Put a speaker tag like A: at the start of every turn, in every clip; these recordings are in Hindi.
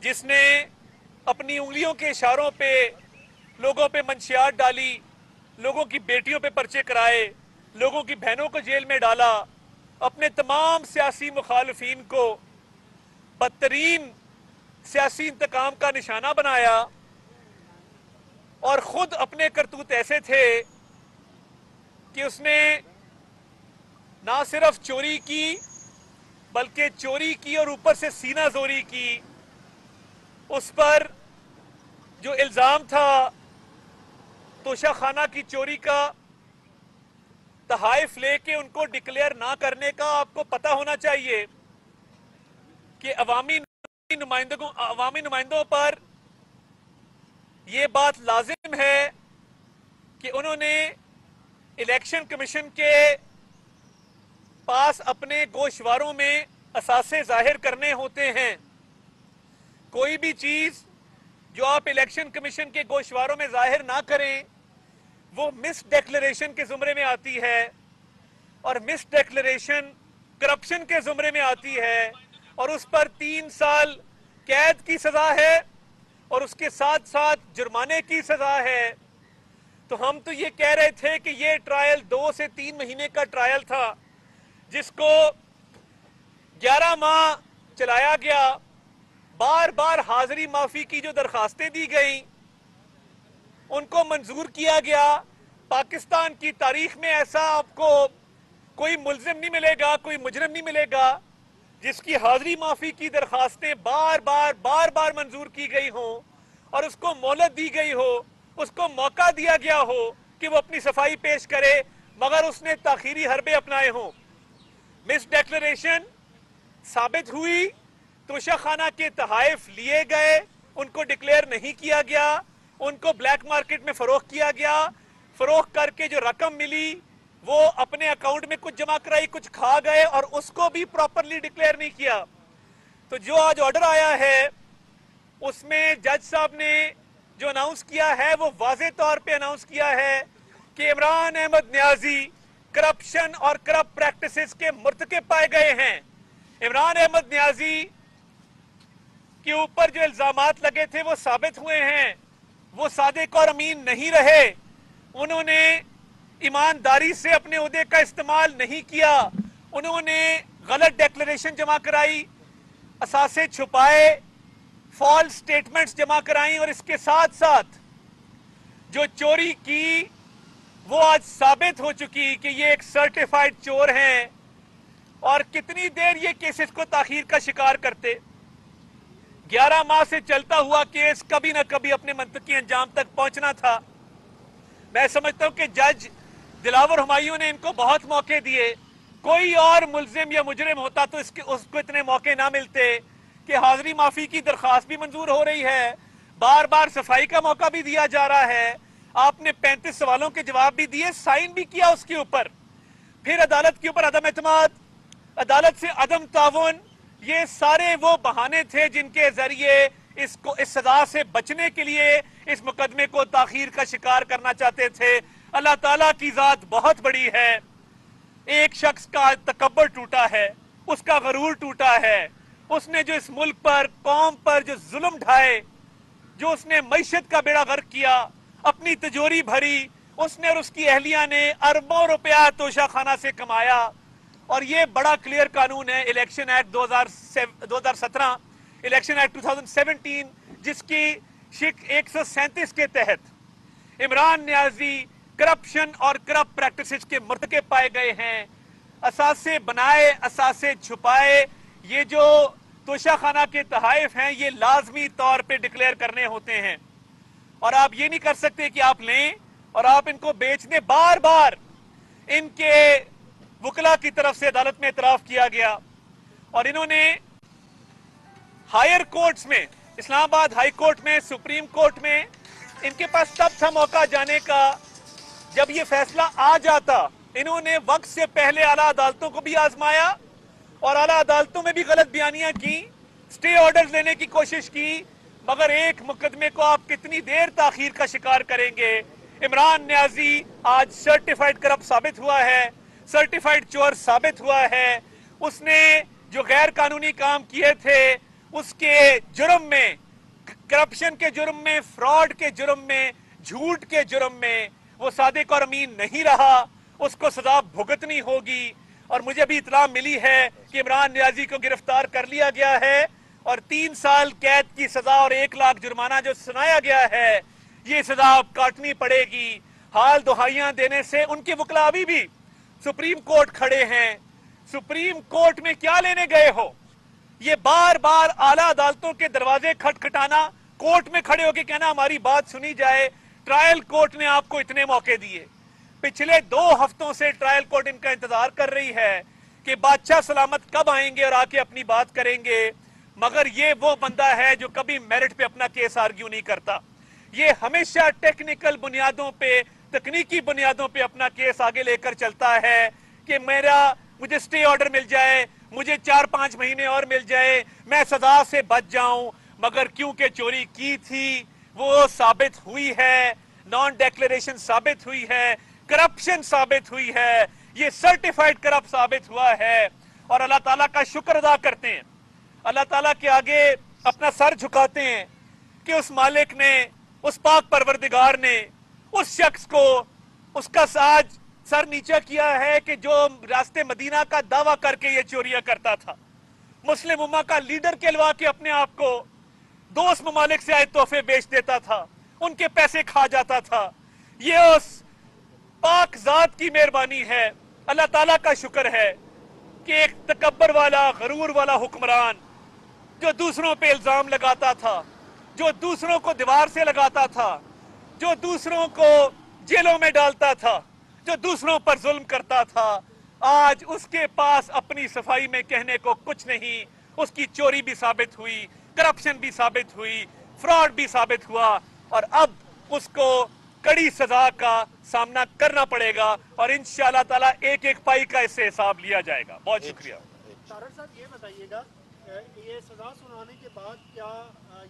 A: जिसने अपनी उंगलियों के इशारों पे लोगों पे मंशियात डाली, लोगों की बेटियों पे पर्चे कराए, लोगों की बहनों को जेल में डाला, अपने तमाम सियासी मुखालफिन को बदतरीन सियासी इंतकाम का निशाना बनाया और खुद अपने करतूत ऐसे थे कि उसने ना सिर्फ चोरी की बल्कि चोरी की और ऊपर से सीना जोरी की। उस पर जो इल्जाम था तोशा खाना की चोरी का, तहाइफ लेके उनको डिक्लेयर ना करने का, आपको पता होना चाहिए कि अवामी नुमाइंदों पर यह बात लाजिम है कि उन्होंने इलेक्शन कमीशन के पास अपने गोशवारों में असासे जाहिर करने होते हैं। कोई भी चीज जो आप इलेक्शन कमीशन के गोशवारों में जाहिर ना करें वो मिस डेक्लेरेशन के जुमरे में आती है, और मिस डेक्लेरेशन करप्शन के जुमरे में आती है, और उस पर 3 साल कैद की सजा है और उसके साथ साथ जुर्माने की सजा है। तो हम तो ये कह रहे थे कि ये ट्रायल 2 से 3 महीने का ट्रायल था, जिसको 11 माह चलाया गया। बार बार हाजिरी माफी की जो दरखास्तें दी गई उनको मंजूर किया गया। पाकिस्तान की तारीख में ऐसा आपको कोई मुल्जिम नहीं मिलेगा, कोई मुजरिम नहीं मिलेगा जिसकी हाजिरी माफी की दरखास्तें बार बार मंजूर की गई हो और उसको मोहलत दी गई हो, उसको मौका दिया गया हो कि वो अपनी सफाई पेश करे, मगर उसने ताखीरी हरबे अपनाए हों। मिस डेक्लेरेशन साबित हुई, तोशा खाना के तहाइफ लिए गए, उनको डिक्लेयर नहीं किया गया, उनको ब्लैक मार्केट में फरोख्त किया गया। फरोख्त करके जो रकम मिली वो अपने अकाउंट में कुछ जमा कराई, कुछ खा गए और उसको भी प्रॉपरली डिक्लेयर नहीं किया। तो जो आज ऑर्डर आया है उसमें जज साहब ने जो अनाउंस किया है वो वाज़े तौर पे अनाउंस किया है कि इमरान अहमद न्याजी करप्शन और करप्ट प्रैक्टिसेस के मुर्तकिब पाए गए हैं। इमरान अहमद न्याजी के ऊपर जो इल्जामात लगे थे वो साबित हुए हैं। वो सादिक और अमीन नहीं रहे, उन्होंने ईमानदारी से अपने ओहदे का इस्तेमाल नहीं किया, उन्होंने गलत डेक्लेरेशन जमा कराई, असासे छुपाए, फॉल्स स्टेटमेंट्स जमा कराई, और इसके साथ साथ जो चोरी की वो आज साबित हो चुकी कि ये एक सर्टिफाइड चोर हैं। और कितनी देर ये केसेस को ताखीर का शिकार करते। 11 माह से चलता हुआ केस कभी ना कभी अपने मंतकी अंजाम तक पहुंचना था। मैं समझता हूं कि जज दिलावर हुमायूं ने इनको बहुत मौके दिए। कोई और मुल्जिम या मुजरिम होता तो उसको इतने मौके ना मिलते कि हाजिरी माफी की दरखास्त भी मंजूर हो रही है, बार बार सफाई का मौका भी दिया जा रहा है, आपने 35 सवालों के जवाब भी दिए, साइन भी किया उसके ऊपर, फिर अदालत के ऊपर अदम एतमाद, अदालत से अदम ताउन, ये सारे वो बहाने थे जिनके जरिए इस सजा से बचने के लिए इस मुकदमे को ताखीर का शिकार करना चाहते थे। अल्लाह ताला की जात बहुत बड़ी है। एक शख्स का तकब्बर टूटा है, उसका गरूर टूटा है, उसने जो इस मुल्क पर, कौम पर जो जुल्म ढाए, जो उसने मईशत का बेड़ा गर्क किया, अपनी तिजोरी भरी, उसने और उसकी अहलिया ने अरबों रुपया तोशा खाना से कमाया। और ये बड़ा क्लियर कानून है इलेक्शन एक्ट 2017, इलेक्शन एक्ट 2017, जिसकी शिक 137 के तहत इमरान न्याजी करप्शन और करप्ट प्रैक्टिसेस के मुर्तकिब पाए गए हैं। असासे बनाए, असासे छुपाए, ये जो तोशा खाना के तहाइफ हैं ये लाजमी तौर पे डिक्लेयर करने होते हैं। और आप ये नहीं कर सकते कि आप लें और आप इनको बेच दें। बार बार इनके वकला की तरफ से अदालत में इतराफ किया गया और इन्होंने हायर कोर्ट्स में, इस्लामाबाद हाई कोर्ट में, सुप्रीम कोर्ट में, इनके पास तब था मौका जाने का जब ये फैसला आ जाता। इन्होंने वक्त से पहले आला अदालतों को भी आजमाया और आला अदालतों में भी गलत बयानियां की, स्टे ऑर्डर्स लेने की कोशिश की, मगर एक मुकदमे को आप कितनी देर ताखीर का शिकार करेंगे। इमरान न्याजी आज सर्टिफाइड करप्ट साबित हुआ है, सर्टिफाइड चोर साबित हुआ है। उसने जो गैर कानूनी काम किए थे उसके जुर्म में, करप्शन के जुर्म में, फ्रॉड के जुर्म में, झूठ के जुर्म में वो सादिक और अमीन नहीं रहा, उसको सजा भुगतनी होगी। और मुझे भी इतला मिली है कि इमरान नियाजी को गिरफ्तार कर लिया गया है और 3 साल कैद की सजा और 1 लाख जुर्माना जो सुनाया गया है, ये सजा अब काटनी पड़ेगी। हाल दुहाइयां देने से उनके वकील अभी भी सुप्रीम कोर्ट खड़े हैं। सुप्रीम कोर्ट में क्या लेने गए हो? ये बार बार आला अदालतों के दरवाजे खटखटाना, कोर्ट में खड़े होकर कहना हमारी बात सुनी जाए। ट्रायल कोर्ट ने आपको इतने मौके दिए, पिछले 2 हफ्तों से ट्रायल कोर्ट इनका इंतजार कर रही है कि बादशाह सलामत कब आएंगे और आके अपनी बात करेंगे, मगर ये वो बंदा है जो कभी मेरिट पे अपना केस आर्ग्यू नहीं करता। ये हमेशा टेक्निकल बुनियादों पे, तकनीकी बुनियादों पे अपना केस आगे लेकर चलता है कि मुझे स्टे ऑर्डर मिल जाए, मुझे 4-5 महीने और मिल जाए, मैं सजा से बच जाऊं। मगर क्योंकि चोरी की थी वो साबित हुई है, नॉन डेक्लेरेशन साबित हुई है, करप्शन साबित हुई है, ये सर्टिफाइड करप्ट साबित हुआ है। और अल्लाह ताला का शुक्र अदा करते हैं, अल्लाह ताला के आगे अपना सर झुकाते हैं कि उस मालिक ने, उस पाक परवरदिगार ने उस शख्स को उसका साज सर नीचा किया है कि जो रास्ते मदीना का दावा करके ये चोरियां करता था, मुस्लिम उम्मा का लीडर कहलवा के अपने आप को दोस्त ममालिक से आए तोहफे बेच देता था, उनके पैसे खा जाता था। ये उस पाक जात की मेहरबानी है, अल्लाह ताला का शुक्र है कि एक तकब्बर वाला, गरूर वाला हुक्मरान जो दूसरों पे इल्जाम लगाता था, जो दूसरों को दीवार से लगाता था, जो दूसरों को जेलों में डालता था, जो दूसरों पर जुल्म करता था, आज उसके पास अपनी सफाई में कहने को कुछ नहीं। उसकी चोरी भी साबित हुई, करप्शन भी साबित हुई, फ्रॉड भी साबित हुआ और अब उसको कड़ी सजा का सामना करना पड़ेगा और इंशाअल्लाह ताला एक एक पाई का इससे हिसाब लिया जाएगा। बहुत शुक्रिया।
B: तारड़ साहब ये बताइएगा, ये सजा सुनाने के बाद क्या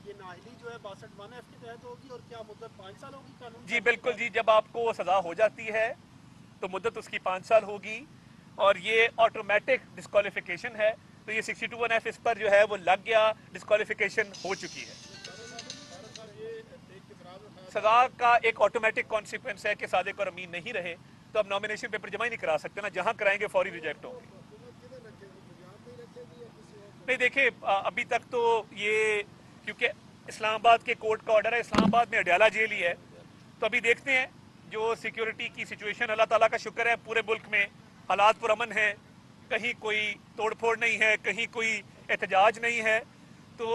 B: ये नाअहली जो है 62(1) के तहत होगी और क्या मुद्दत 5 साल होगी कानून?
A: जी बिल्कुल जी, जब आपको सजा हो जाती है तो मुद्दत उसकी 5 साल होगी और ये ऑटोमेटिक डिस्क्वालिफिकेशन है। तो ये 62(1) इस पर जो है वो लग गया, डिस्क्वालिफिकेशन हो चुकी है। सजा का एक ऑटोमेटिक कॉन्सिक्वेंस है कि सादिक और अमीन नहीं रहे तो अब नॉमिनेशन पेपर जमा ही नहीं करा सकते ना, जहां कराएंगे फौरी रिजेक्ट होंगे। नहीं देखिए, अभी तक तो ये क्योंकि इस्लामाबाद के कोर्ट का ऑर्डर है, इस्लामाबाद में अडयाला जेल ही है, तो अभी देखते हैं जो सिक्योरिटी की सिचुएशन, अल्लाह ताला का शुक्र है पूरे मुल्क में हालात पुरअमन है, कहीं कोई तोड़फोड़ नहीं है, कहीं कोई एहतजाज नहीं है, तो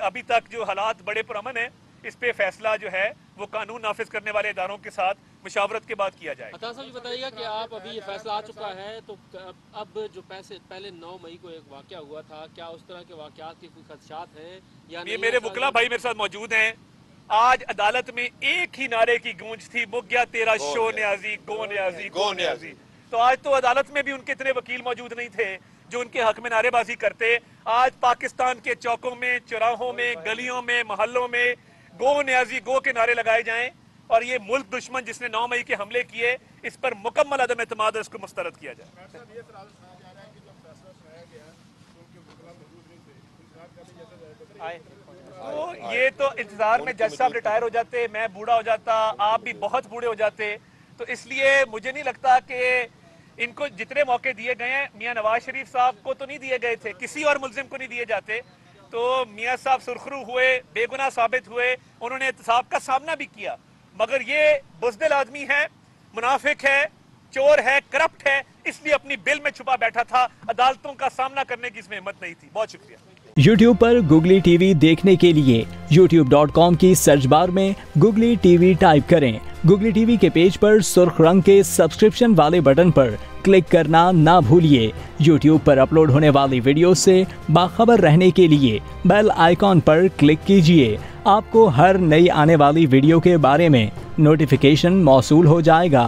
A: अभी तक जो हालात बड़े पुरअमन है, इस पे फैसला जो है वो कानून नाफिज करने वाले इदारों के साथ मुशावरत के बाद किया जाएगा।
C: अता साहब ये बताइएगा कि आप अभी ये फैसला आ चुका है तो अब जो पहले 9 मई को एक वाकया हुआ था, क्या उस तरह के वाकयात के कोई खदशात हैं या
A: ये मेरे वकील भाई मेरे साथ मौजूद हैं। आज अदालत में एक ही नारे की गूंज थी, मुक गया तेरा शो न्याजी, गो न्याजी, गो न्याजी। तो आज तो अदालत में भी उनके इतने वकील मौजूद नहीं थे जो उनके हक में नारेबाजी करते। आज पाकिस्तान के चौकों में, चौराहों में, गलियों में, मोहल्लों में गो न्याजी, गो के नारे लगाए जाएं और ये मुल्क दुश्मन जिसने 9 मई के हमले किए, इस पर मुकम्मल अदम एतमाद इसको मुस्तरद किया जाए। तो ये तो इंतजार में जज साहब रिटायर हो जाते, मैं बूढ़ा हो जाता, आप भी बहुत बूढ़े हो जाते, तो इसलिए मुझे नहीं लगता कि इनको जितने मौके दिए गए हैं, मियां नवाज शरीफ साहब को तो नहीं दिए गए थे, किसी और मुल्जिम को नहीं दिए जाते। तो मियां साहब सुरखरू हुए, बेगुनाह साबित हुए, उन्होंने एहतसाब का सामना भी किया, मगर ये बुज़दिल आदमी है, मुनाफिक है, चोर है, करप्ट है, इसलिए अपनी बिल में छुपा बैठा था, अदालतों का सामना करने की इसमें हिम्मत नहीं थी। बहुत शुक्रिया।
D: YouTube पर Google TV देखने के लिए youtube.com की सर्च बार में Google TV टाइप करें। Google TV के पेज पर सुर्ख रंग के सब्सक्रिप्शन वाले बटन पर क्लिक करना ना भूलिए। YouTube पर अपलोड होने वाली वीडियो से बाखबर रहने के लिए बेल आइकॉन पर क्लिक कीजिए। आपको हर नई आने वाली वीडियो के बारे में नोटिफिकेशन मौसूल हो जाएगा।